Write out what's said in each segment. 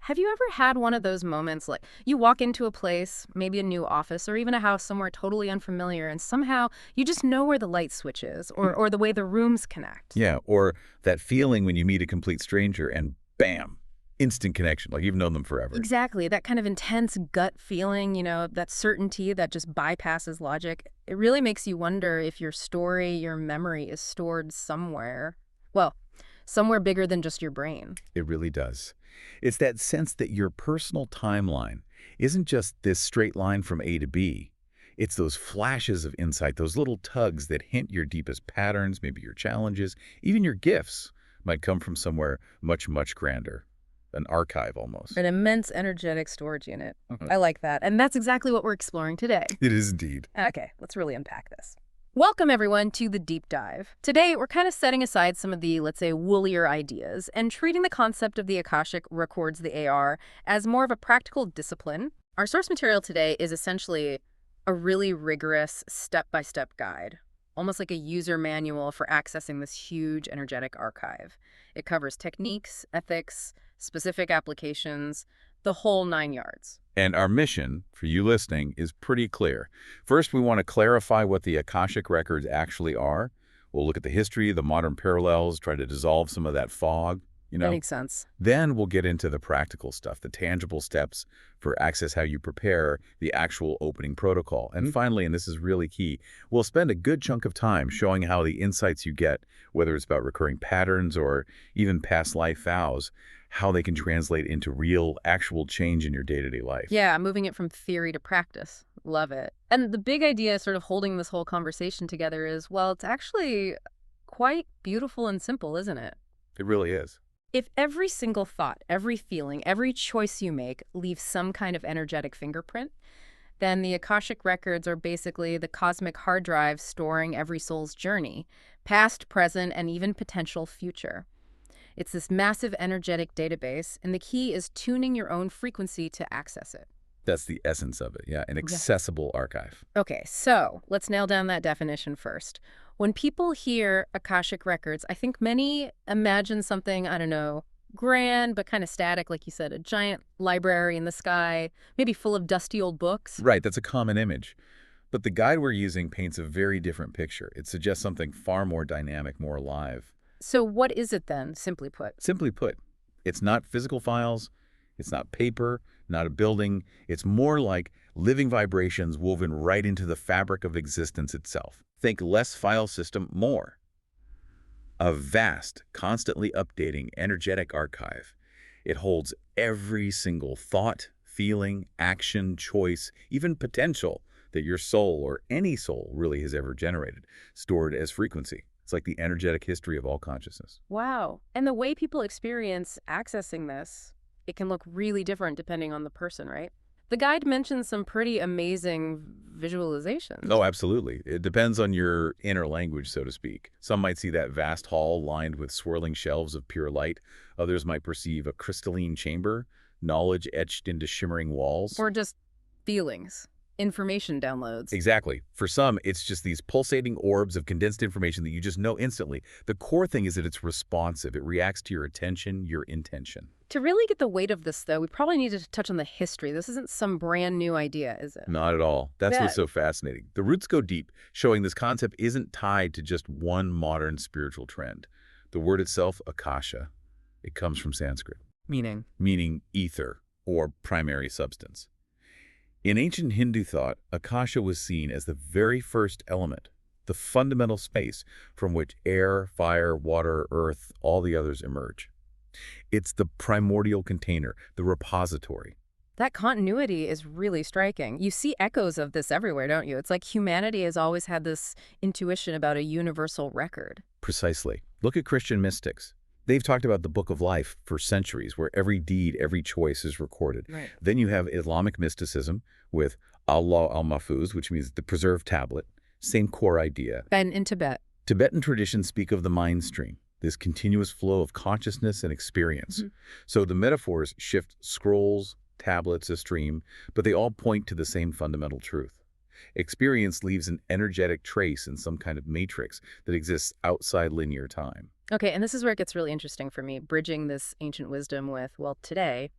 Have you ever had one of those moments like you walk into a place, maybe a new office or even a house somewhere totally unfamiliar, and somehow you just know where the light switch is or the way the rooms connect? Yeah, or that feeling when you meet a complete stranger and bam, instant connection, like you've known them forever. Exactly. That kind of intense gut feeling, that certainty that just bypasses logic. It really makes you wonder if your story, your memory is stored somewhere. Well, somewhere bigger than just your brain. It really does. It's that sense that your personal timeline isn't just this straight line from A to B. It's those flashes of insight, those little tugs that hint your deepest patterns, maybe your challenges, even your gifts might come from somewhere much, much grander. An archive almost. An immense energetic storage unit. I like that. And that's exactly what we're exploring today. It is indeed. Okay, let's really unpack this. Welcome, everyone, to the Deep Dive. Today, we're kind of setting aside some of the, let's say, woolier ideas and treating the concept of the Akashic Records, the AR, as more of a practical discipline. Our source material today is essentially a really rigorous step-by-step guide, almost like a user manual for accessing this huge energetic archive. It covers techniques, ethics, specific applications, the whole 9 yards. And our mission, for you listening, is pretty clear. First, we want to clarify what the Akashic Records actually are. We'll look at the history, the modern parallels, try to dissolve some of that fog, That makes sense. Then we'll get into the practical stuff, the tangible steps for access, how you prepare, the actual opening protocol. And finally, and this is really key, we'll spend a good chunk of time showing how the insights you get, whether it's about recurring patterns or even past life vows, how they can translate into real, actual change in your day-to-day life. Yeah, moving it from theory to practice. Love it. And the big idea sort of holding this whole conversation together is, well, it's actually quite beautiful and simple, isn't it? It really is. If every single thought, every feeling, every choice you make leaves some kind of energetic fingerprint, then the Akashic Records are basically the cosmic hard drive storing every soul's journey, past, present, and even potential future. It's this massive energetic database, and the key is tuning your own frequency to access it. That's the essence of it, yeah, an accessible archive. Okay, so let's nail down that definition first. When people hear Akashic Records, I think many imagine something, I don't know, grand but kind of static, like you said, a giant library in the sky, maybe full of dusty old books. Right, that's a common image. But the guide we're using paints a very different picture. It suggests something far more dynamic, more alive. So what is it then, simply put? Simply put, it's not physical files, it's not paper, not a building. It's more like living vibrations woven right into the fabric of existence itself. Think less file system, more. A vast, constantly updating, energetic archive. It holds every single thought, feeling, action, choice, even potential that your soul or any soul really has ever generated, stored as frequency. It's like the energetic history of all consciousness. Wow. And the way people experience accessing this, it can look really different depending on the person, right? The guide mentions some pretty amazing visualizations. Oh, absolutely. It depends on your inner language, so to speak. Some might see that vast hall lined with swirling shelves of pure light. Others might perceive a crystalline chamber, knowledge etched into shimmering walls. Or just feelings, information downloads. Exactly. For some, it's just these pulsating orbs of condensed information that you just know instantly. The core thing is that it's responsive. It reacts to your attention, your intention. To really get the weight of this, though, we probably need to touch on the history. This isn't some brand new idea, is it? Not at all. That's what's so fascinating. The roots go deep, showing this concept isn't tied to just one modern spiritual trend. The word itself, Akasha, it comes from Sanskrit. Meaning? Meaning ether, or primary substance. In ancient Hindu thought, Akasha was seen as the very first element, the fundamental space from which air, fire, water, earth, all the others emerge. It's the primordial container, the repository. That continuity is really striking. You see echoes of this everywhere, don't you? It's like humanity has always had this intuition about a universal record. Precisely. Look at Christian mystics. They've talked about the Book of Life for centuries, where every deed, every choice is recorded. Right. Then you have Islamic mysticism with Allah al-Mahfuz, which means the preserved tablet. Same core idea. And in Tibet. Tibetan traditions speak of the mind stream, this continuous flow of consciousness and experience. So the metaphors shift scrolls, tablets, a stream, but they all point to the same fundamental truth. Experience leaves an energetic trace in some kind of matrix that exists outside linear time. Okay, and this is where it gets really interesting for me, bridging this ancient wisdom with, well, today.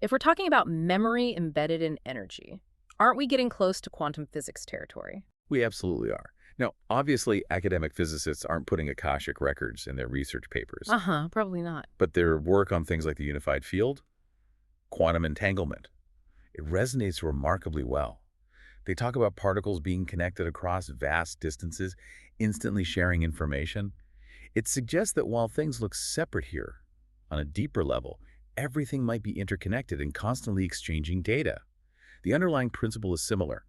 If we're talking about memory embedded in energy, aren't we getting close to quantum physics territory? We absolutely are. Now, obviously, academic physicists aren't putting Akashic records in their research papers, Uh-huh, probably not. but their work on things like the unified field, quantum entanglement, it resonates remarkably well. They talk about particles being connected across vast distances, instantly sharing information. It suggests that while things look separate here, on a deeper level, everything might be interconnected and constantly exchanging data. The underlying principle is similar.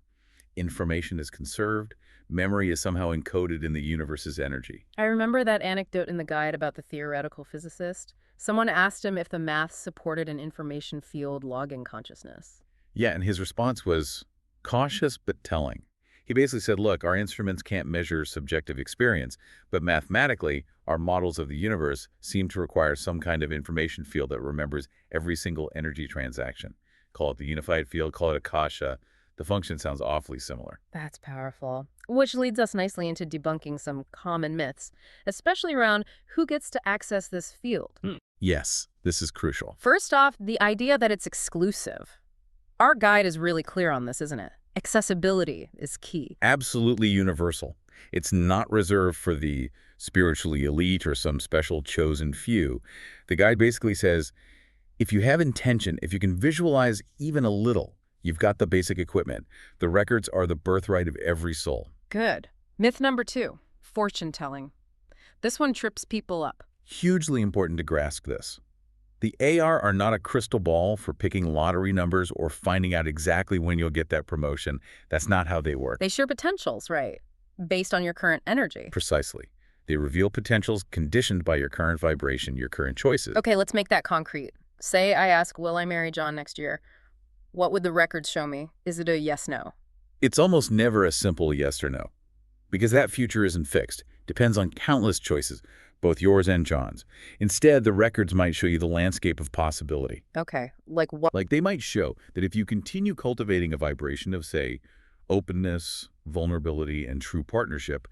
Information is conserved, memory is somehow encoded in the universe's energy. I remember that anecdote in the guide about the theoretical physicist. Someone asked him if the math supported an information field logging consciousness. Yeah, and his response was cautious but telling. He basically said, look, our instruments can't measure subjective experience, but mathematically, our models of the universe seem to require some kind of information field that remembers every single energy transaction. Call it the unified field, call it Akasha. The function sounds awfully similar. That's powerful. Which leads us nicely into debunking some common myths, especially around who gets to access this field. Yes, this is crucial. First off, the idea that it's exclusive. Our guide is really clear on this, isn't it? Accessibility is key. Absolutely universal. It's not reserved for the spiritually elite or some special chosen few. The guide basically says, if you have intention, if you can visualize even a little, you've got the basic equipment. The records are the birthright of every soul. Good. Myth number 2, fortune telling. This one trips people up. Hugely important to grasp this. The AR are not a crystal ball for picking lottery numbers or finding out exactly when you'll get that promotion. That's not how they work. They share potentials, right? Based on your current energy. Precisely. They reveal potentials conditioned by your current vibration, your current choices. Okay, let's make that concrete. Say I ask, will I marry John next year? What would the records show me? Is it a yes-no? It's almost never a simple yes or no, because that future isn't fixed. Depends on countless choices, both yours and John's. Instead, the records might show you the landscape of possibility. Okay, like what? Like they might show that if you continue cultivating a vibration of, say, openness, vulnerability, and true partnership,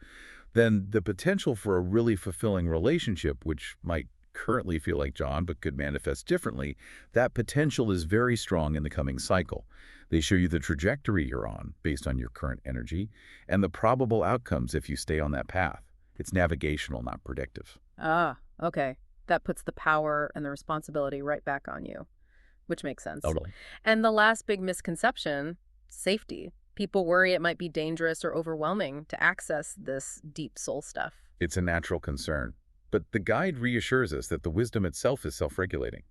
then the potential for a really fulfilling relationship, which might currently feel like John but could manifest differently, that potential is very strong in the coming cycle. They show you the trajectory you're on based on your current energy and the probable outcomes if you stay on that path. It's navigational, not predictive. Ah, okay. That puts the power and the responsibility right back on you, which makes sense. Totally. And the last big misconception, safety. People worry it might be dangerous or overwhelming to access this deep soul stuff. It's a natural concern. But the guide reassures us that the wisdom itself is self-regulating.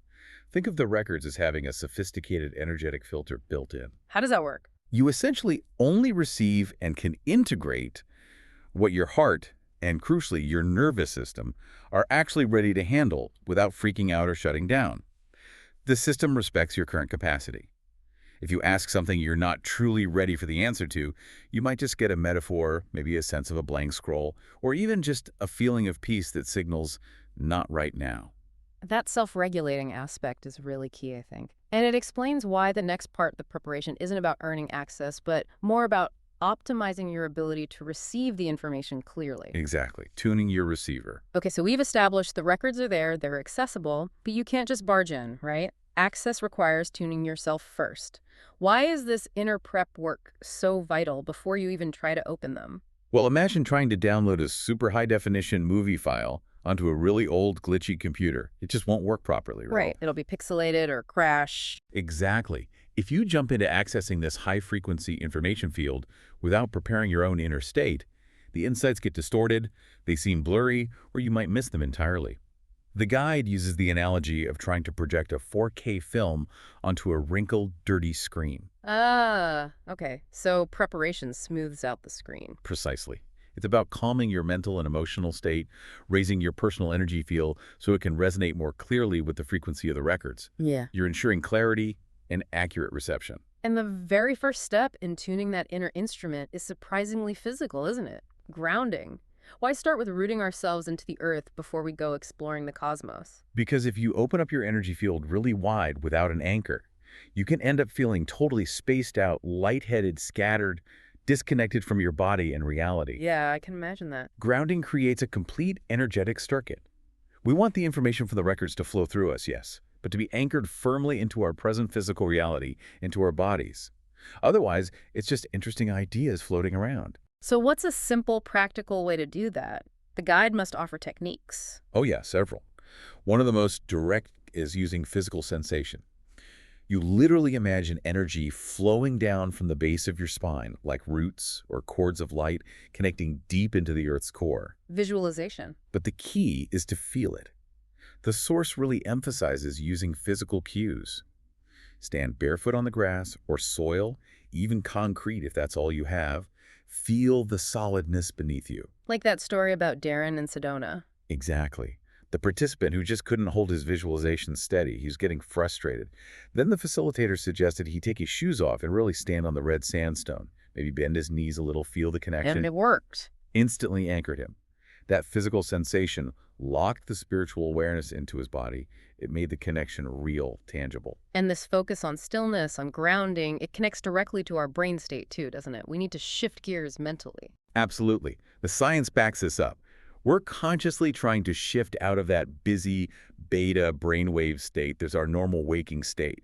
Think of the records as having a sophisticated energetic filter built in. How does that work? You essentially only receive and can integrate what your heart and, crucially, your nervous system are actually ready to handle without freaking out or shutting down. The system respects your current capacity. If you ask something you're not truly ready for the answer to, you might just get a metaphor, maybe a sense of a blank scroll, or even just a feeling of peace that signals, not right now. That self-regulating aspect is really key, I think. And it explains why the next part, the preparation, isn't about earning access, but more about optimizing your ability to receive the information clearly. Exactly. Tuning your receiver. Okay, so we've established the records are there, they're accessible, but you can't just barge in, right? Access requires tuning yourself first. Why is this inner prep work so vital before you even try to open them? Well, imagine trying to download a super high-definition movie file onto a really old, glitchy computer. It just won't work properly, right? Right. It'll be pixelated or crash. Exactly. If you jump into accessing this high-frequency information field without preparing your own inner state, the insights get distorted, they seem blurry, or you might miss them entirely. The guide uses the analogy of trying to project a 4K film onto a wrinkled, dirty screen. Ah, okay. So preparation smooths out the screen. Precisely. It's about calming your mental and emotional state, raising your personal energy field so it can resonate more clearly with the frequency of the records. Yeah. You're ensuring clarity and accurate reception. And the very first step in tuning that inner instrument is surprisingly physical, isn't it? Grounding. Why start with rooting ourselves into the earth before we go exploring the cosmos? Because if you open up your energy field really wide without an anchor, you can end up feeling totally spaced out, lightheaded, scattered, disconnected from your body and reality. Yeah, I can imagine that. Grounding creates a complete energetic circuit. We want the information from the records to flow through us, yes, but to be anchored firmly into our present physical reality, into our bodies. Otherwise, it's just interesting ideas floating around. So what's a simple, practical way to do that? The guide must offer techniques. Oh yeah, several. One of the most direct is using physical sensation. You literally imagine energy flowing down from the base of your spine, like roots or cords of light connecting deep into the Earth's core. Visualization. But the key is to feel it. The source really emphasizes using physical cues. Stand barefoot on the grass or soil, even concrete if that's all you have. Feel the solidness beneath you. Like that story about Darren and Sedona. Exactly. The participant who just couldn't hold his visualization steady, he was getting frustrated. Then the facilitator suggested he take his shoes off and really stand on the red sandstone. Maybe bend his knees a little, feel the connection. And it worked. Instantly anchored him. That physical sensation locked the spiritual awareness into his body. It made the connection real, tangible. And this focus on stillness, on grounding, it connects directly to our brain state too, doesn't it? We need to shift gears mentally. Absolutely. The science backs this up. We're consciously trying to shift out of that busy beta brainwave state. There's our normal waking state.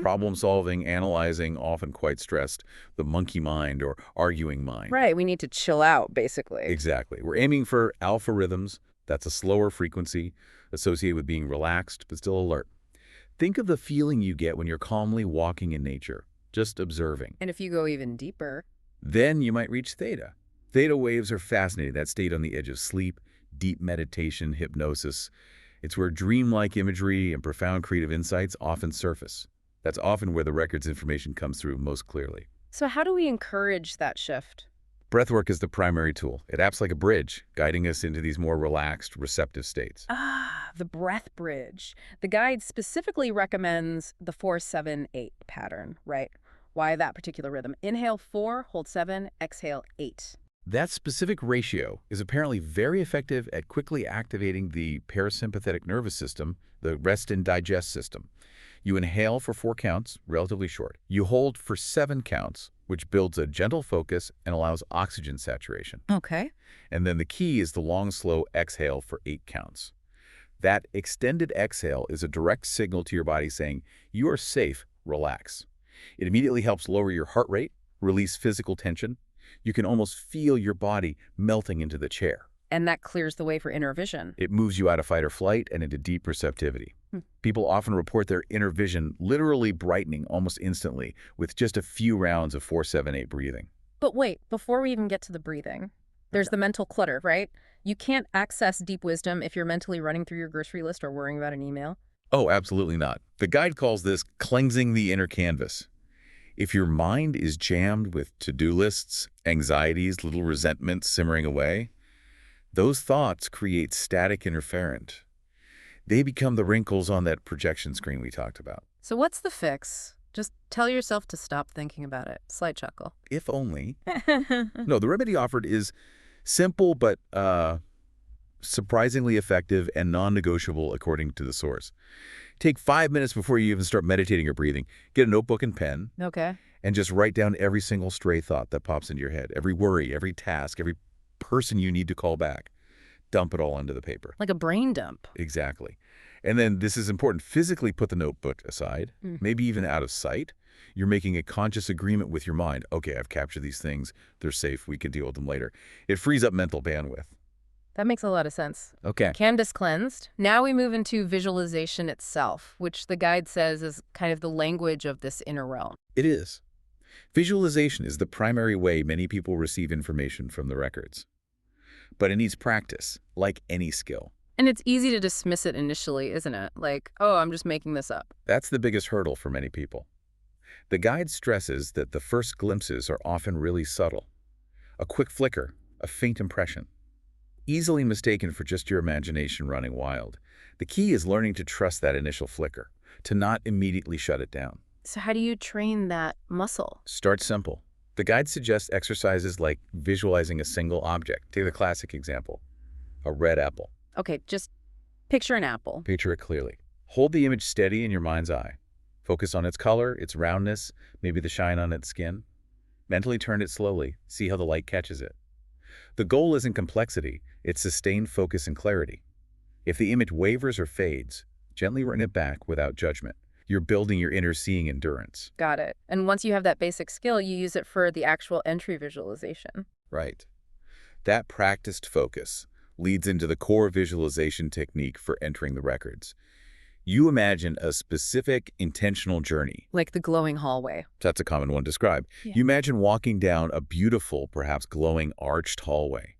Problem solving, analyzing, often quite stressed, the monkey mind or arguing mind. Right, we need to chill out, basically. Exactly. We're aiming for alpha rhythms. That's a slower frequency associated with being relaxed but still alert. Think of the feeling you get when you're calmly walking in nature, just observing. And if you go even deeper, Then you might reach theta. Theta waves are fascinating, that state on the edge of sleep, deep meditation, hypnosis. It's where dreamlike imagery and profound creative insights often surface. That's often where the record's information comes through most clearly. so how do we encourage that shift? Breathwork is the primary tool. It acts like a bridge, guiding us into these more relaxed, receptive states. Ah, the breath bridge. The guide specifically recommends the 4-7-8 pattern, right? Why that particular rhythm? Inhale 4, hold 7, exhale 8. That specific ratio is apparently very effective at quickly activating the parasympathetic nervous system, the rest and digest system. You inhale for 4 counts, relatively short. You hold for 7 counts, which builds a gentle focus and allows oxygen saturation. Okay. And then the key is the long, slow exhale for 8 counts. That extended exhale is a direct signal to your body saying, you are safe, relax. It immediately helps lower your heart rate, release physical tension. You can almost feel your body melting into the chair. And that clears the way for inner vision. It moves you out of fight or flight and into deep receptivity. People often report their inner vision literally brightening almost instantly with just a few rounds of 4-7-8 breathing. But wait, before we even get to the breathing, there's the mental clutter, right? You can't access deep wisdom if you're mentally running through your grocery list or worrying about an email. Oh, absolutely not. The guide calls this cleansing the inner canvas. If your mind is jammed with to-do lists, anxieties, little resentments simmering away, those thoughts create static interferent. They become the wrinkles on that projection screen we talked about. So what's the fix? Just tell yourself to stop thinking about it. Slight chuckle. If only. No, the remedy offered is simple but surprisingly effective and non-negotiable according to the source. Take 5 minutes before you even start meditating or breathing. Get a notebook and pen. Okay. And just write down every single stray thought that pops into your head. Every worry, every task, every person you need to call back. Dump it all onto the paper. Like a brain dump. Exactly. And then this is important. Physically put the notebook aside, maybe even out of sight. You're making a conscious agreement with your mind. Okay, I've captured these things. They're safe. We can deal with them later. It frees up mental bandwidth. That makes a lot of sense. Okay. Canvas cleansed. Now we move into visualization itself, which the guide says is kind of the language of this inner realm. It is. Visualization is the primary way many people receive information from the records. But it needs practice, like any skill. And it's easy to dismiss it initially, isn't it? Like, oh, I'm just making this up. That's the biggest hurdle for many people. The guide stresses that the first glimpses are often really subtle. A quick flicker, a faint impression. Easily mistaken for just your imagination running wild. The key is learning to trust that initial flicker, to not immediately shut it down. So how do you train that muscle? Start simple. The guide suggests exercises like visualizing a single object. Take the classic example, a red apple. Okay, just picture an apple. Picture it clearly. Hold the image steady in your mind's eye. Focus on its color, its roundness, maybe the shine on its skin. Mentally turn it slowly. See how the light catches it. The goal isn't complexity, it's sustained focus and clarity. If the image wavers or fades, Gently run it back without judgment. You're building your inner seeing endurance. Got it. And once you have that basic skill, you use it for the actual entry visualization. Right. That practiced focus leads into the core visualization technique for entering the records. You imagine a specific, intentional journey. Like the glowing hallway. That's a common one to describe. Yeah. You imagine walking down a beautiful, perhaps glowing, arched hallway.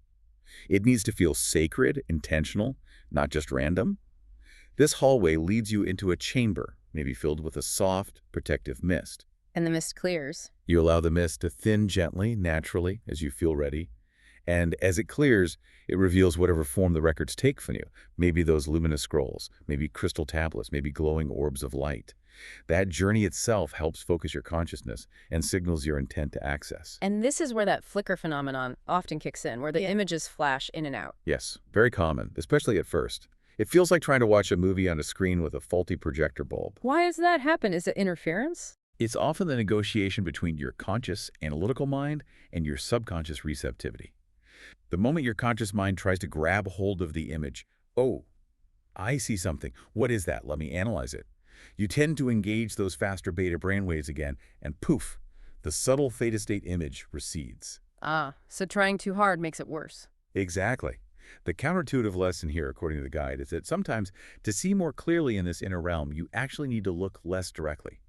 It needs to feel sacred, intentional, not just random. This hallway leads you into a chamber, maybe filled with a soft, protective mist. And the mist clears. You allow the mist to thin gently, naturally, as you feel ready. And as it clears, it reveals whatever form the records take from you. Maybe those luminous scrolls, maybe crystal tablets, maybe glowing orbs of light. That journey itself helps focus your consciousness and signals your intent to access. And this is where that flicker phenomenon often kicks in, where the images flash in and out. Yes, very common, especially at first. It feels like trying to watch a movie on a screen with a faulty projector bulb. Why does that happen? Is it interference? It's often the negotiation between your conscious analytical mind and your subconscious receptivity. The moment your conscious mind tries to grab hold of the image, oh, I see something. What is that? Let me analyze it. You tend to engage those faster beta brainwaves again, and poof, the subtle theta-state image recedes. Ah, so trying too hard makes it worse. Exactly. The counterintuitive lesson here, according to the guide, is that sometimes to see more clearly in this inner realm, you actually need to look less directly.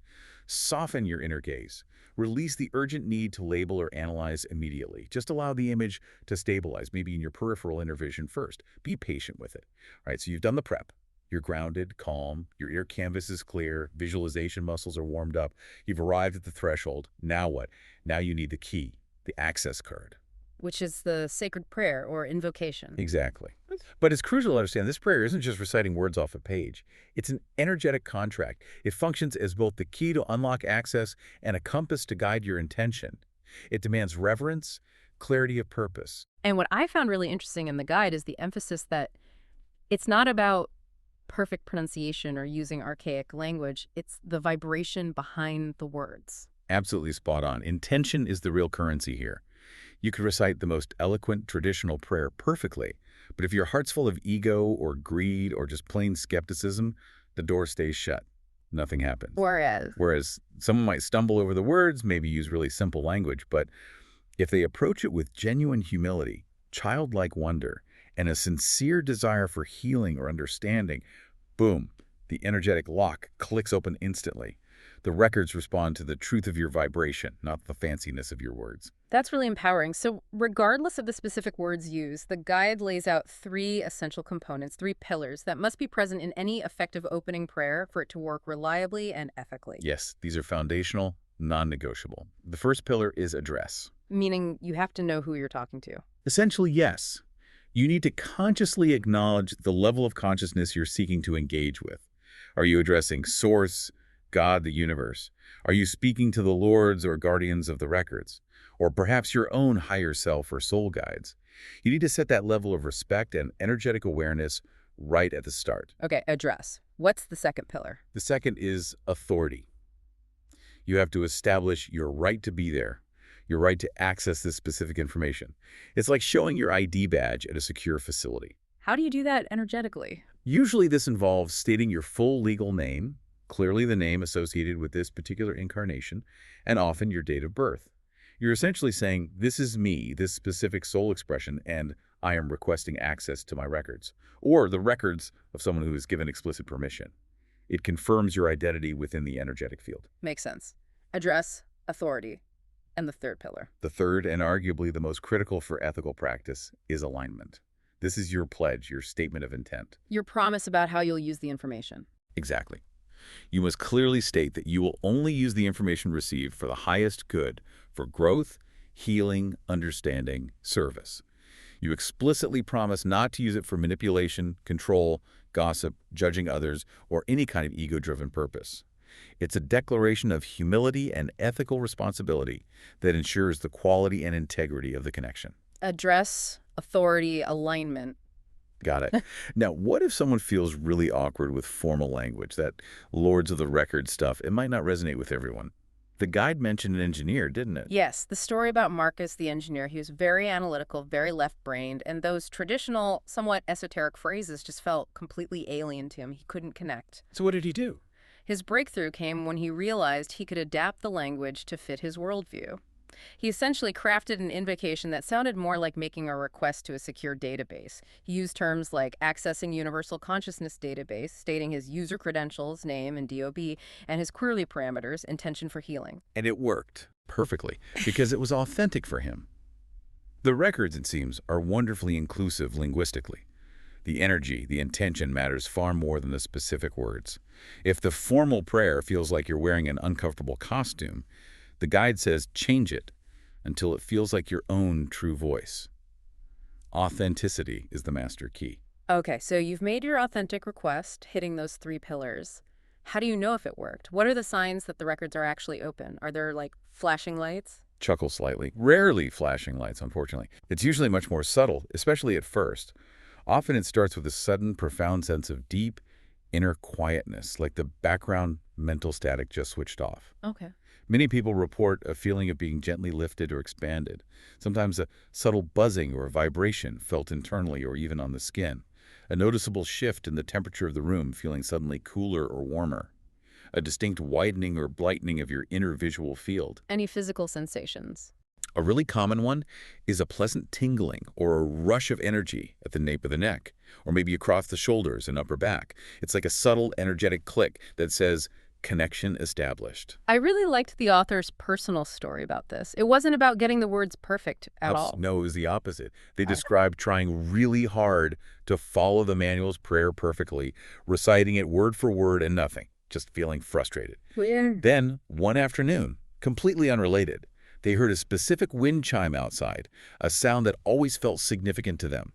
Soften your inner gaze. Release the urgent need to label or analyze immediately. Just allow the image to stabilize, maybe in your peripheral inner vision first. Be patient with it. All right, so you've done the prep. You're grounded, calm, your ear canvas is clear, visualization muscles are warmed up. You've arrived at the threshold. Now what? Now you need the key, the access card. Which is the sacred prayer or invocation. Exactly. But it's crucial to understand this prayer isn't just reciting words off a page. It's an energetic contract. It functions as both the key to unlock access and a compass to guide your intention. It demands reverence, clarity of purpose. And what I found really interesting in the guide is the emphasis that it's not about perfect pronunciation or using archaic language. It's the vibration behind the words. Absolutely spot on. Intention is the real currency here. You could recite the most eloquent traditional prayer perfectly, but if your heart's full of ego or greed or just plain skepticism, the door stays shut. Nothing happens. Whereas someone might stumble over the words, maybe use really simple language, but if they approach it with genuine humility, childlike wonder, and a sincere desire for healing or understanding, boom, the energetic lock clicks open instantly. The records respond to the truth of your vibration, not the fanciness of your words. That's really empowering. So regardless of the specific words used, the guide lays out 3 essential components, 3 pillars that must be present in any effective opening prayer for it to work reliably and ethically. Yes, these are foundational, non-negotiable. The first pillar is address. Meaning you have to know who you're talking to. Essentially, yes. You need to consciously acknowledge the level of consciousness you're seeking to engage with. Are you addressing Source, God, the universe? Are you speaking to the lords or guardians of the records? Or perhaps your own higher self or soul guides? You need to set that level of respect and energetic awareness right at the start. Okay, address. What's the second pillar? The second is authority. You have to establish your right to be there, your right to access this specific information. It's like showing your ID badge at a secure facility. How do you do that energetically? Usually this involves stating your full legal name, clearly the name associated with this particular incarnation, and often your date of birth. You're essentially saying, this is me, this specific soul expression, and I am requesting access to my records, or the records of someone who has given explicit permission. It confirms your identity within the energetic field. Makes sense. Address, authority, and the third pillar. The third, and arguably the most critical for ethical practice, is alignment. This is your pledge, your statement of intent. Your promise about how you'll use the information. Exactly. You must clearly state that you will only use the information received for the highest good, for growth, healing, understanding, service. You explicitly promise not to use it for manipulation, control, gossip, judging others, or any kind of ego-driven purpose. It's a declaration of humility and ethical responsibility that ensures the quality and integrity of the connection. Address, authority, alignment. Got it. Now, what if someone feels really awkward with formal language, that lords of the record stuff? It might not resonate with everyone. The guide mentioned an engineer, didn't it? Yes, the story about Marcus, the engineer, he was very analytical, very left-brained, and those traditional, somewhat esoteric phrases just felt completely alien to him. He couldn't connect. So what did he do? His breakthrough came when he realized he could adapt the language to fit his worldview. He essentially crafted an invocation that sounded more like making a request to a secure database. He used terms like accessing universal consciousness database, stating his user credentials, name and DOB, and his query parameters, intention for healing. And it worked perfectly because it was authentic for him. The records, it seems, are wonderfully inclusive linguistically. The energy, the intention matters far more than the specific words. If the formal prayer feels like you're wearing an uncomfortable costume, the guide says change it until it feels like your own true voice. Authenticity is the master key. Okay, so you've made your authentic request, hitting those 3 pillars. How do you know if it worked? What are the signs that the records are actually open? Are there, like, flashing lights? Chuckle slightly. Rarely flashing lights, unfortunately. It's usually much more subtle, especially at first. Often it starts with a sudden, profound sense of deep, inner quietness, like the background mental static just switched off. Okay. Many people report a feeling of being gently lifted or expanded, sometimes a subtle buzzing or a vibration felt internally or even on the skin, a noticeable shift in the temperature of the room feeling suddenly cooler or warmer, a distinct widening or brightening of your inner visual field. Any physical sensations? A really common one is a pleasant tingling or a rush of energy at the nape of the neck, or maybe across the shoulders and upper back. It's like a subtle, energetic click that says, connection established. I really liked the author's personal story about this. It wasn't about getting the words perfect at all. No, it was the opposite. They described trying really hard to follow the manual's prayer perfectly, reciting it word for word and nothing, just feeling frustrated. Weird. Then, one afternoon, completely unrelated, they heard a specific wind chime outside, a sound that always felt significant to them.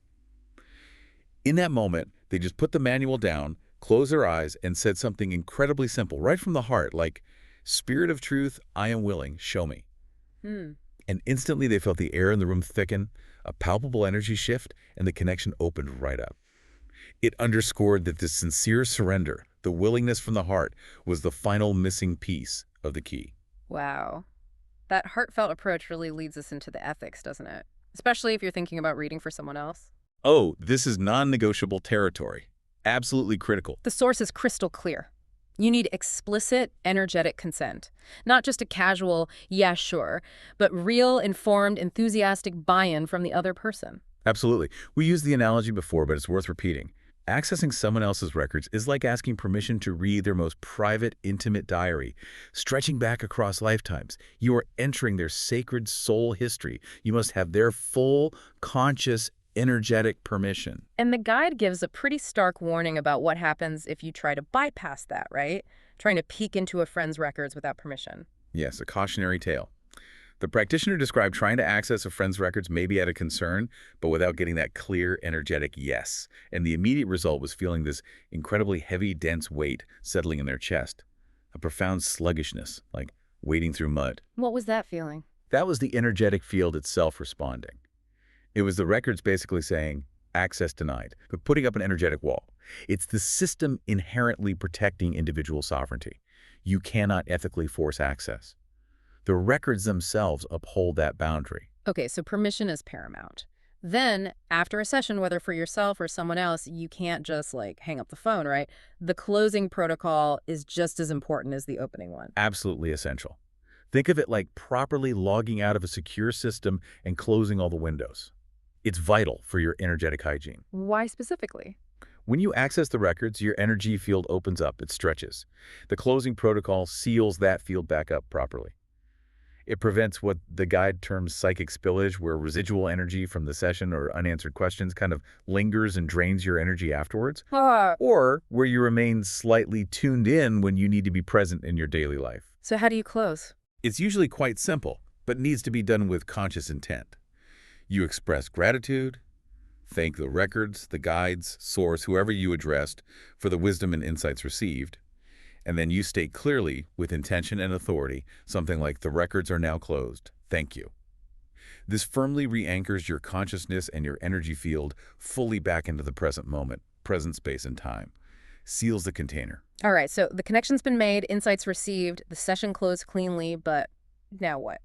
In that moment, they just put the manual down, closed their eyes, and said something incredibly simple, right from the heart, like, Spirit of truth, I am willing, show me. And instantly they felt the air in the room thicken, a palpable energy shift, and the connection opened right up. It underscored that this sincere surrender, the willingness from the heart, was the final missing piece of the key. Wow. That heartfelt approach really leads us into the ethics, doesn't it? Especially if you're thinking about reading for someone else. Oh, this is non-negotiable territory. Absolutely critical. The source is crystal clear. You need explicit, energetic consent. Not just a casual, yeah, sure, but real, informed, enthusiastic buy-in from the other person. Absolutely. We used the analogy before, but it's worth repeating. Accessing someone else's records is like asking permission to read their most private, intimate diary, stretching back across lifetimes. You are entering their sacred soul history. You must have their full, conscious, energetic permission. And the guide gives a pretty stark warning about what happens if you try to bypass that, right? Trying to peek into a friend's records without permission. Yes, a cautionary tale. The practitioner described trying to access a friend's records may be at a concern, but without getting that clear, energetic yes. And the immediate result was feeling this incredibly heavy, dense weight settling in their chest. A profound sluggishness, like wading through mud. What was that feeling? That was the energetic field itself responding. It was the records basically saying, access denied, but putting up an energetic wall. It's the system inherently protecting individual sovereignty. You cannot ethically force access. The records themselves uphold that boundary. Okay, so permission is paramount. Then, after a session, whether for yourself or someone else, you can't just, like, hang up the phone, right? The closing protocol is just as important as the opening one. Absolutely essential. Think of it like properly logging out of a secure system and closing all the windows. It's vital for your energetic hygiene. Why specifically? When you access the records, your energy field opens up, it stretches. The closing protocol seals that field back up properly. It prevents what the guide terms psychic spillage, where residual energy from the session or unanswered questions kind of lingers and drains your energy afterwards, or where you remain slightly tuned in when you need to be present in your daily life. So how do you close? It's usually quite simple, but needs to be done with conscious intent. You express gratitude, thank the records, the guides, source, whoever you addressed, for the wisdom and insights received, and then you state clearly, with intention and authority, something like, the records are now closed. Thank you. This firmly re-anchors your consciousness and your energy field fully back into the present moment, present space and time. seals the container. All right, so the connection's been made, insights received, the session closed cleanly, but now what?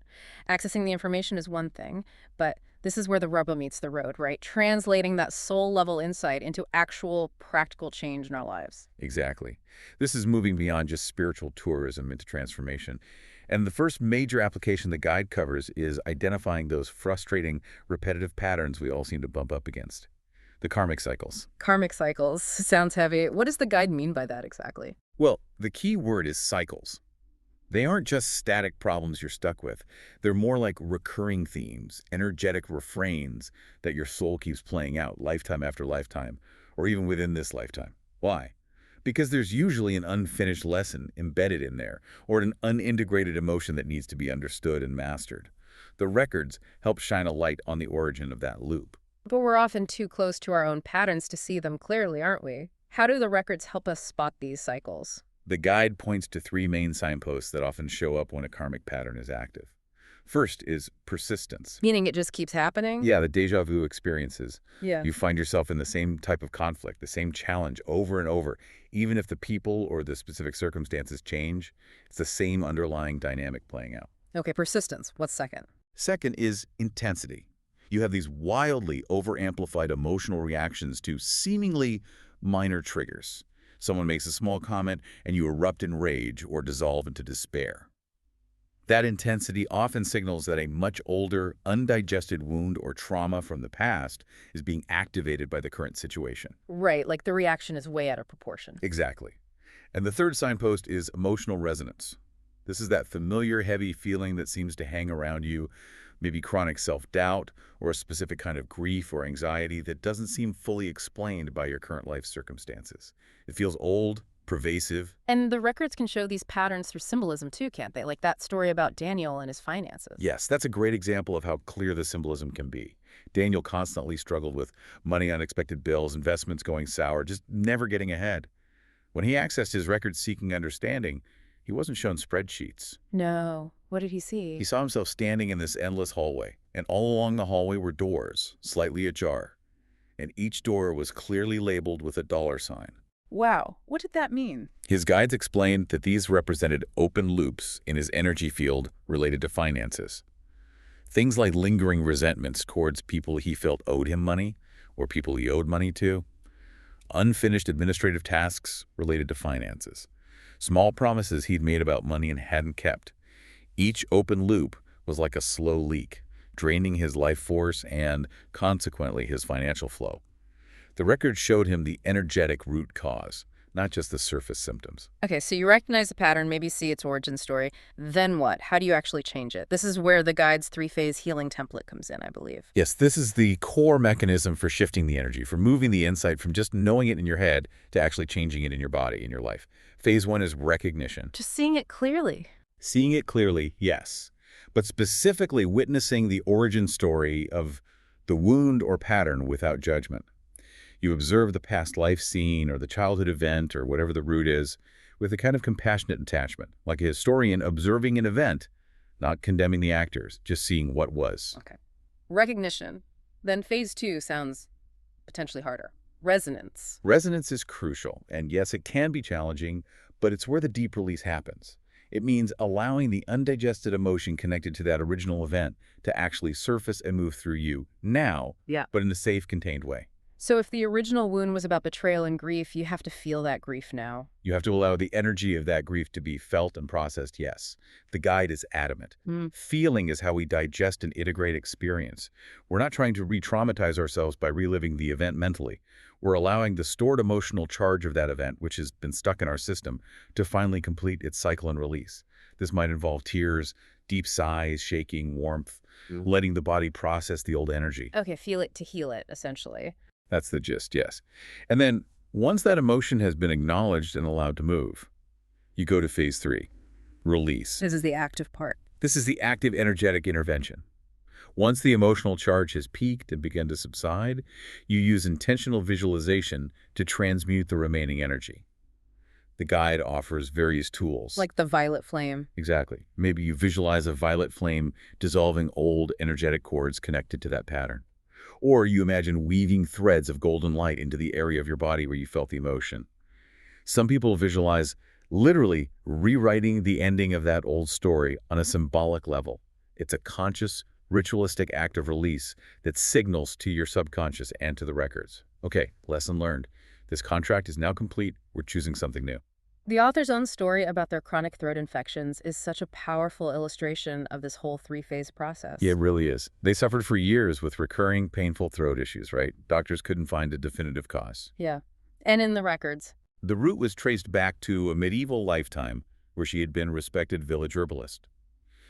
Accessing the information is one thing, but this is where the rubber meets the road, right? Translating that soul-level insight into actual practical change in our lives. Exactly. This is moving beyond just spiritual tourism into transformation. And the first major application the guide covers is identifying those frustrating, repetitive patterns we all seem to bump up against. The karmic cycles. Karmic cycles sounds heavy. What does the guide mean by that exactly? Well, the key word is cycles. They aren't just static problems you're stuck with. They're more like recurring themes, energetic refrains that your soul keeps playing out lifetime after lifetime, or even within this lifetime. Why? Because there's usually an unfinished lesson embedded in there, or an unintegrated emotion that needs to be understood and mastered. The records help shine a light on the origin of that loop. But we're often too close to our own patterns to see them clearly, aren't we? How do the records help us spot these cycles? The guide points to three main signposts that often show up when a karmic pattern is active. First is persistence. Meaning it just keeps happening? Yeah, the déjà vu experiences. Yeah. You find yourself in the same type of conflict, the same challenge over and over. Even if the people or the specific circumstances change, it's the same underlying dynamic playing out. Okay, persistence. What's second? Second is intensity. You have these wildly over-amplified emotional reactions to seemingly minor triggers. Someone makes a small comment and you erupt in rage or dissolve into despair. That intensity often signals that a much older, undigested wound or trauma from the past is being activated by the current situation. Right, like the reaction is way out of proportion. Exactly. And the third signpost is emotional resonance. This is that familiar, heavy feeling that seems to hang around you, maybe chronic self-doubt or a specific kind of grief or anxiety that doesn't seem fully explained by your current life circumstances. It feels old, pervasive. And the records can show these patterns through symbolism too, can't they? Like that story about Daniel and his finances. Yes, that's a great example of how clear the symbolism can be. Daniel constantly struggled with money, unexpected bills, investments going sour, just never getting ahead. When he accessed his record-seeking understanding, he wasn't shown spreadsheets. No. What did he see? He saw himself standing in this endless hallway, and all along the hallway were doors, slightly ajar. And each door was clearly labeled with a dollar sign. Wow, what did that mean? His guides explained that these represented open loops in his energy field related to finances. Things like lingering resentments towards people he felt owed him money, or people he owed money to. Unfinished administrative tasks related to finances. Small promises he'd made about money and hadn't kept. Each open loop was like a slow leak, draining his life force and, consequently, his financial flow. The record showed him the energetic root cause, not just the surface symptoms. Okay, so you recognize the pattern, maybe see its origin story. Then what? How do you actually change it? This is where the guide's three-phase healing template comes in, I believe. Yes, this is the core mechanism for shifting the energy, for moving the insight from just knowing it in your head to actually changing it in your body, in your life. Phase one is recognition. Just seeing it clearly. Seeing it clearly, yes, but specifically witnessing the origin story of the wound or pattern without judgment. You observe the past life scene or the childhood event or whatever the root is with a kind of compassionate attachment, like a historian observing an event, not condemning the actors, just seeing what was. Okay. Recognition. Then phase two sounds potentially harder. Resonance. Resonance is crucial, and yes, it can be challenging, but it's where the deep release happens. It means allowing the undigested emotion connected to that original event to actually surface and move through you now, but in a safe, contained way. So if the original wound was about betrayal and grief, you have to feel that grief now. You have to allow the energy of that grief to be felt and processed, yes. The guide is adamant. Feeling is how we digest and integrate experience. We're not trying to re-traumatize ourselves by reliving the event mentally. We're allowing the stored emotional charge of that event, which has been stuck in our system, to finally complete its cycle and release. This might involve tears, deep sighs, shaking, warmth, letting the body process the old energy. Okay, feel it to heal it, essentially. That's the gist, yes. And then, once that emotion has been acknowledged and allowed to move, you go to phase three, release. This is the active part. This is the active energetic intervention. Once the emotional charge has peaked and begun to subside, you use intentional visualization to transmute the remaining energy. The guide offers various tools. Like the violet flame. Exactly. Maybe you visualize a violet flame dissolving old energetic cords connected to that pattern. Or you imagine weaving threads of golden light into the area of your body where you felt the emotion. Some people visualize literally rewriting the ending of that old story on a symbolic level. It's a conscious, ritualistic act of release that signals to your subconscious and to the records. Okay, lesson learned. This contract is now complete. We're choosing something new. The author's own story about their chronic throat infections is such a powerful illustration of this whole three-phase process. Yeah, it really is. They suffered for years with recurring painful throat issues, right? Doctors couldn't find a definitive cause. Yeah. And in the records. The root was traced back to a medieval lifetime where she had been a respected village herbalist.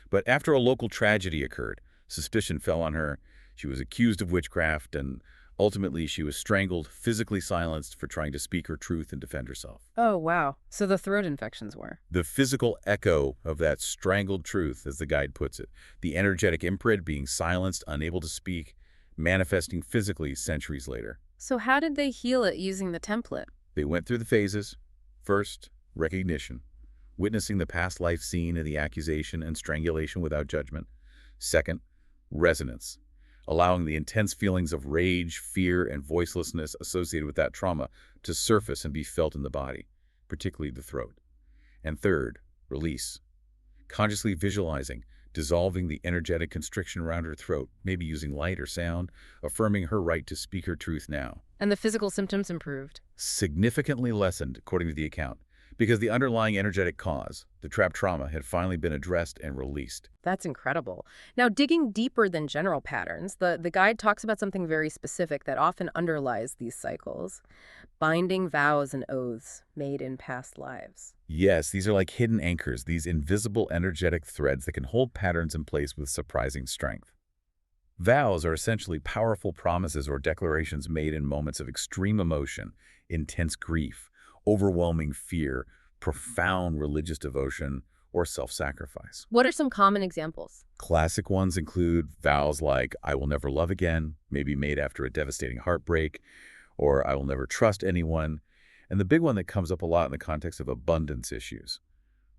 But after a local tragedy occurred, suspicion fell on her. She was accused of witchcraft, and ultimately she was strangled, physically silenced for trying to speak her truth and defend herself. Oh, wow. So the throat infections were. The physical echo of that strangled truth, as the guide puts it, the energetic imprint being silenced, unable to speak, manifesting physically centuries later. So how did they heal it using the template? They went through the phases. First, recognition, witnessing the past life scene and the accusation and strangulation without judgment. Second, resonance, allowing the intense feelings of rage, fear, and voicelessness associated with that trauma to surface and be felt in the body, particularly the throat. And third, release, consciously visualizing, dissolving the energetic constriction around her throat, maybe using light or sound, affirming her right to speak her truth now. And the physical symptoms improved. Significantly lessened, according to the account, because the underlying energetic cause, the trapped trauma, had finally been addressed and released. That's incredible. Now, digging deeper than general patterns, the guide talks about something very specific that often underlies these cycles. Binding vows and oaths made in past lives. Yes, these are like hidden anchors, these invisible energetic threads that can hold patterns in place with surprising strength. Vows are essentially powerful promises or declarations made in moments of extreme emotion, intense grief, overwhelming fear, profound religious devotion, or self-sacrifice. What are some common examples? Classic ones include vows like, I will never love again, maybe made after a devastating heartbreak, or I will never trust anyone. And the big one that comes up a lot in the context of abundance issues,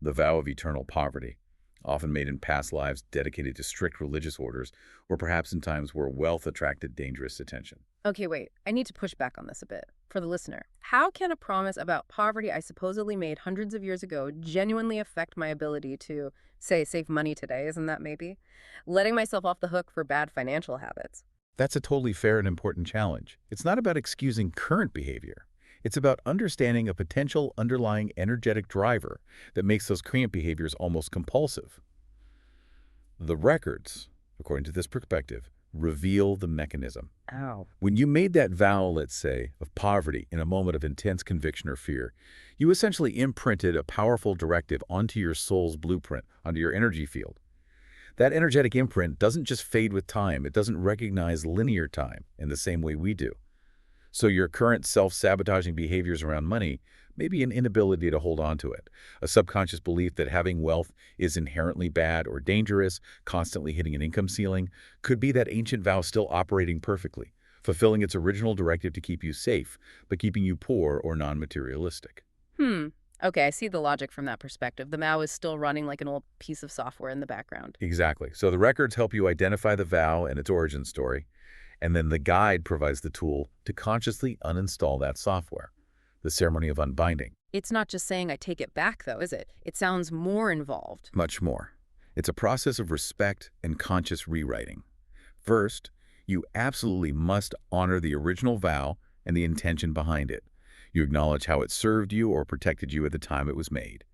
the vow of eternal poverty, often made in past lives dedicated to strict religious orders, or perhaps in times where wealth attracted dangerous attention. Okay, wait. I need to push back on this a bit. For the listener, how can a promise about poverty I supposedly made hundreds of years ago genuinely affect my ability to, say, save money today? Isn't that maybe? Letting myself off the hook for bad financial habits. That's a totally fair and important challenge. It's not about excusing current behavior. It's about understanding a potential underlying energetic driver that makes those current behaviors almost compulsive. The records, according to this perspective, reveal the mechanism. Ow. When you made that vow, let's say, of poverty in a moment of intense conviction or fear, you essentially imprinted a powerful directive onto your soul's blueprint, onto your energy field. That energetic imprint doesn't just fade with time. It doesn't recognize linear time in the same way we do. So your current self-sabotaging behaviors around money may be an inability to hold on to it, a subconscious belief that having wealth is inherently bad or dangerous, constantly hitting an income ceiling, could be that ancient vow still operating perfectly, fulfilling its original directive to keep you safe, but keeping you poor or non-materialistic. Okay, I see the logic from that perspective. The vow is still running like an old piece of software in the background. Exactly. So the records help you identify the vow and its origin story, and then the guide provides the tool to consciously uninstall that software, the ceremony of unbinding. It's not just saying I take it back, though, is it? It sounds more involved. Much more. It's a process of respect and conscious rewriting. First, you absolutely must honor the original vow and the intention behind it. You acknowledge how it served you or protected you at the time it was made.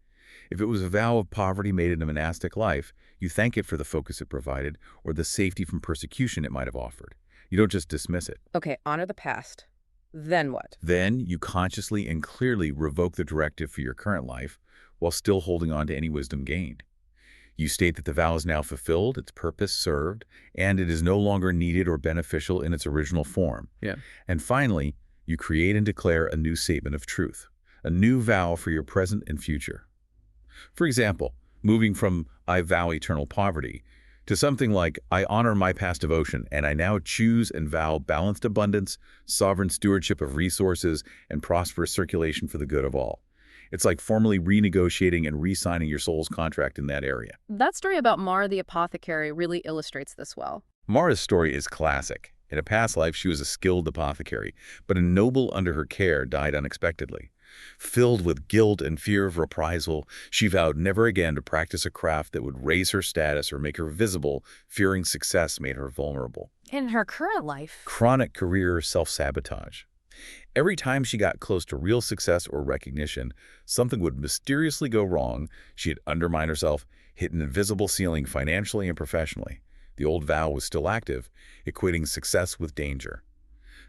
If it was a vow of poverty made in a monastic life, you thank it for the focus it provided or the safety from persecution it might have offered. You don't just dismiss it. Okay, honor the past. Then what? Then you consciously and clearly revoke the directive for your current life while still holding on to any wisdom gained. You state that the vow is now fulfilled, its purpose served, and it is no longer needed or beneficial in its original form. And finally, you create and declare a new statement of truth, a new vow for your present and future. For example, moving from I vow eternal poverty to something like I honor my past devotion and I now choose and vow balanced abundance, sovereign stewardship of resources, and prosperous circulation for the good of all. It's like formally renegotiating and re-signing your soul's contract in that area. That story about Mara the apothecary really illustrates this well. Mara's story is classic. In a past life, she was a skilled apothecary, but a noble under her care died unexpectedly. Filled with guilt and fear of reprisal, she vowed never again to practice a craft that would raise her status or make her visible, fearing success made her vulnerable. In her current life. Chronic career self-sabotage. Every time she got close to real success or recognition, something would mysteriously go wrong. She'd undermine herself, hit an invisible ceiling financially and professionally. The old vow was still active, equating success with danger.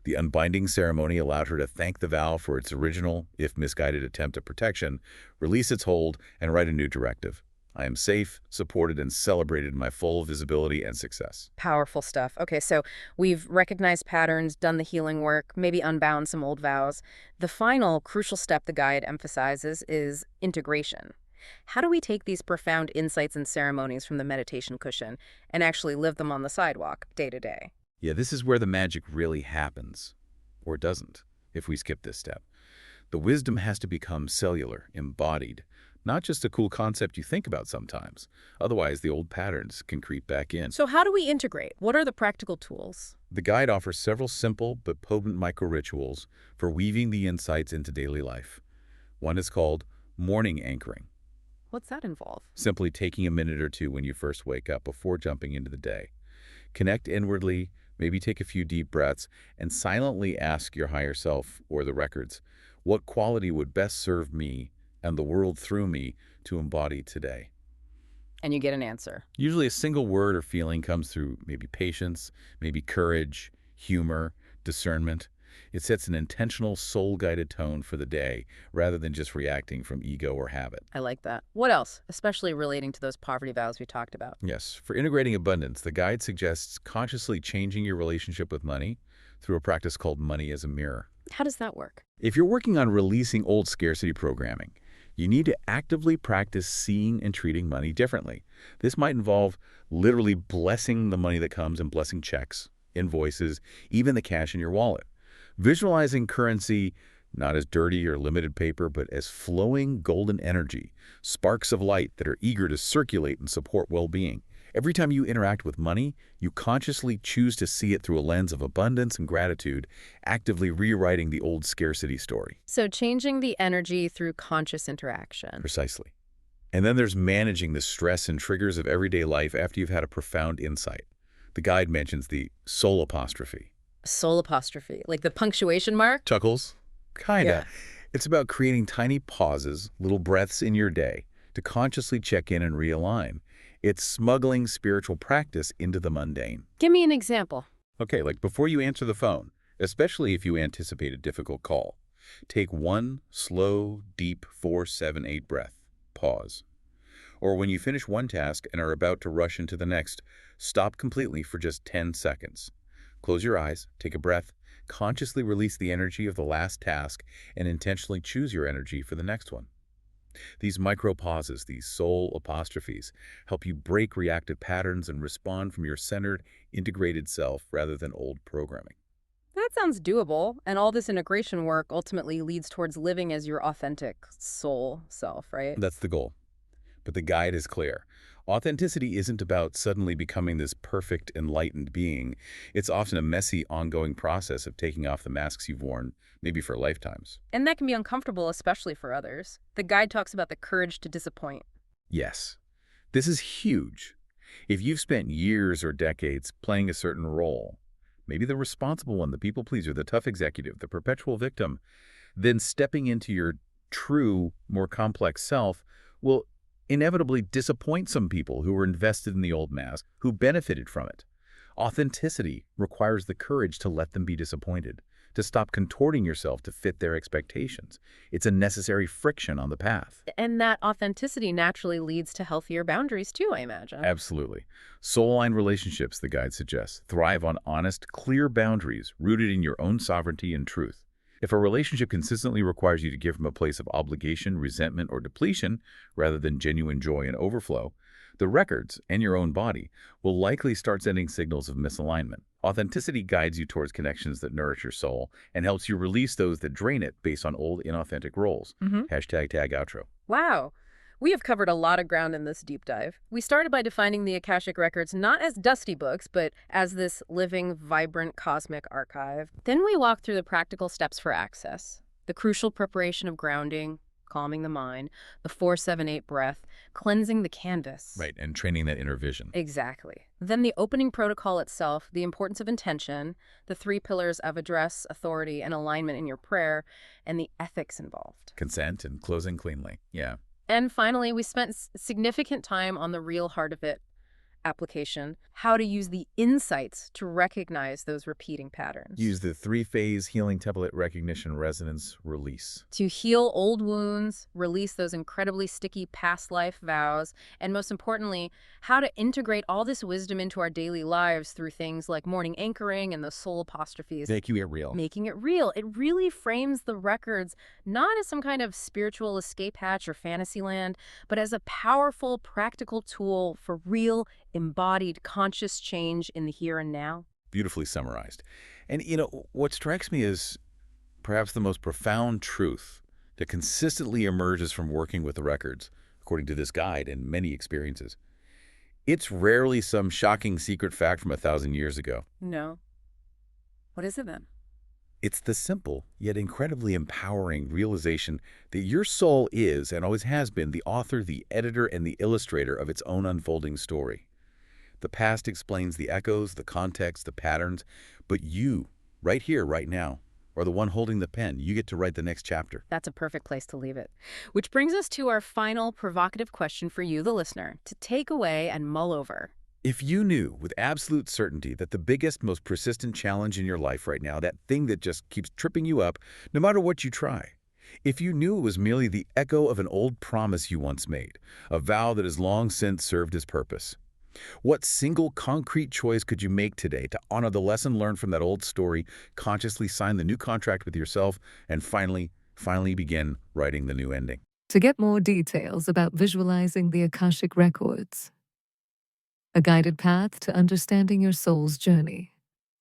The unbinding ceremony allowed her to thank the vow for its original, if misguided, attempt at protection, release its hold, and write a new directive. I am safe, supported, and celebrated in my full visibility and success. Powerful stuff. Okay, so we've recognized patterns, done the healing work, maybe unbound some old vows. The final crucial step the guide emphasizes is integration. How do we take these profound insights and ceremonies from the meditation cushion and actually live them on the sidewalk, day to day? Yeah, this is where the magic really happens. Or doesn't, if we skip this step. The wisdom has to become cellular, embodied, not just a cool concept you think about sometimes. Otherwise, the old patterns can creep back in. So how do we integrate? What are the practical tools? The guide offers several simple but potent micro-rituals for weaving the insights into daily life. One is called morning anchoring. What's that involve? Simply taking a minute or two when you first wake up before jumping into the day. Connect inwardly, maybe take a few deep breaths, and silently ask your higher self or the records, what quality would best serve me and the world through me to embody today? And you get an answer. Usually a single word or feeling comes through maybe patience, maybe courage, humor, discernment. It sets an intentional, soul-guided tone for the day rather than just reacting from ego or habit. I like that. What else, especially relating to those poverty vows we talked about? Yes, for integrating abundance, the guide suggests consciously changing your relationship with money through a practice called money as a mirror. How does that work? If you're working on releasing old scarcity programming, you need to actively practice seeing and treating money differently. This might involve literally blessing the money that comes and blessing checks, invoices, even the cash in your wallet. Visualizing currency not as dirty or limited paper, but as flowing golden energy, sparks of light that are eager to circulate and support well-being. Every time you interact with money, you consciously choose to see it through a lens of abundance and gratitude, actively rewriting the old scarcity story. So changing the energy through conscious interaction. Precisely. And then there's managing the stress and triggers of everyday life after you've had a profound insight. The guide mentions the soul apostrophe. Soul apostrophe, like the punctuation mark? Chuckles? Kinda. Yeah. It's about creating tiny pauses, little breaths in your day to consciously check in and realign. It's smuggling spiritual practice into the mundane. Give me an example. Okay, like before you answer the phone, especially if you anticipate a difficult call, take one slow, deep 4-7-8 breath. Pause. Or when you finish one task and are about to rush into the next, stop completely for just 10 seconds. Close your eyes, take a breath, consciously release the energy of the last task, and intentionally choose your energy for the next one. These micro pauses, these soul apostrophes, help you break reactive patterns and respond from your centered, integrated self rather than old programming. That sounds doable, and all this integration work ultimately leads towards living as your authentic soul self, right? That's the goal. But the guide is clear. Authenticity isn't about suddenly becoming this perfect, enlightened being. It's often a messy, ongoing process of taking off the masks you've worn, maybe for lifetimes. And that can be uncomfortable, especially for others. The guide talks about the courage to disappoint. Yes. This is huge. If you've spent years or decades playing a certain role, maybe the responsible one, the people pleaser, the tough executive, the perpetual victim, then stepping into your true, more complex self will inevitably disappoint some people who were invested in the old mask, who benefited from it. Authenticity requires the courage to let them be disappointed, to stop contorting yourself to fit their expectations. It's a necessary friction on the path. And that authenticity naturally leads to healthier boundaries too, I imagine. Absolutely. Soul-aligned relationships, the guide suggests, thrive on honest, clear boundaries rooted in your own sovereignty and truth. If a relationship consistently requires you to give from a place of obligation, resentment, or depletion, rather than genuine joy and overflow, the records and your own body will likely start sending signals of misalignment. Authenticity guides you towards connections that nourish your soul and helps you release those that drain it based on old, inauthentic roles. Hashtag tag outro. Wow. We have covered a lot of ground in this deep dive. We started by defining the Akashic Records not as dusty books, but as this living, vibrant, cosmic archive. Then we walked through the practical steps for access. The crucial preparation of grounding, calming the mind, the 4-7-8 breath, cleansing the canvas. Right, and training that inner vision. Exactly. Then the opening protocol itself, the importance of intention, the 3 pillars of address, authority, and alignment in your prayer, and the ethics involved. Consent and closing cleanly. Yeah. And finally, we spent significant time on the real heart of it, application, how to use the insights to recognize those repeating patterns. Use the 3-phase healing template: recognition, resonance, release. To heal old wounds, release those incredibly sticky past life vows, and most importantly, how to integrate all this wisdom into our daily lives through things like morning anchoring and the soul apostrophes. Making it real. Making it real. It really frames the records not as some kind of spiritual escape hatch or fantasy land, but as a powerful, practical tool for real, embodied, conscious change in the here and now. Beautifully summarized. And, what strikes me is perhaps the most profound truth that consistently emerges from working with the records, according to this guide and many experiences. It's rarely some shocking secret fact from 1,000 years ago. No. What is it then? It's the simple, yet incredibly empowering realization that your soul is, and always has been, the author, the editor, and the illustrator of its own unfolding story. The past explains the echoes, the context, the patterns, but you, right here, right now, are the one holding the pen. You get to write the next chapter. That's a perfect place to leave it. Which brings us to our final provocative question for you, the listener, to take away and mull over. If you knew with absolute certainty that the biggest, most persistent challenge in your life right now, that thing that just keeps tripping you up, no matter what you try, if you knew it was merely the echo of an old promise you once made, a vow that has long since served its purpose, what single concrete choice could you make today to honor the lesson learned from that old story, consciously sign the new contract with yourself, and finally begin writing the new ending? To get more details about visualizing the Akashic Records, a guided path to understanding your soul's journey,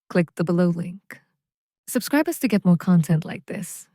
click the below link. Subscribe us to get more content like this.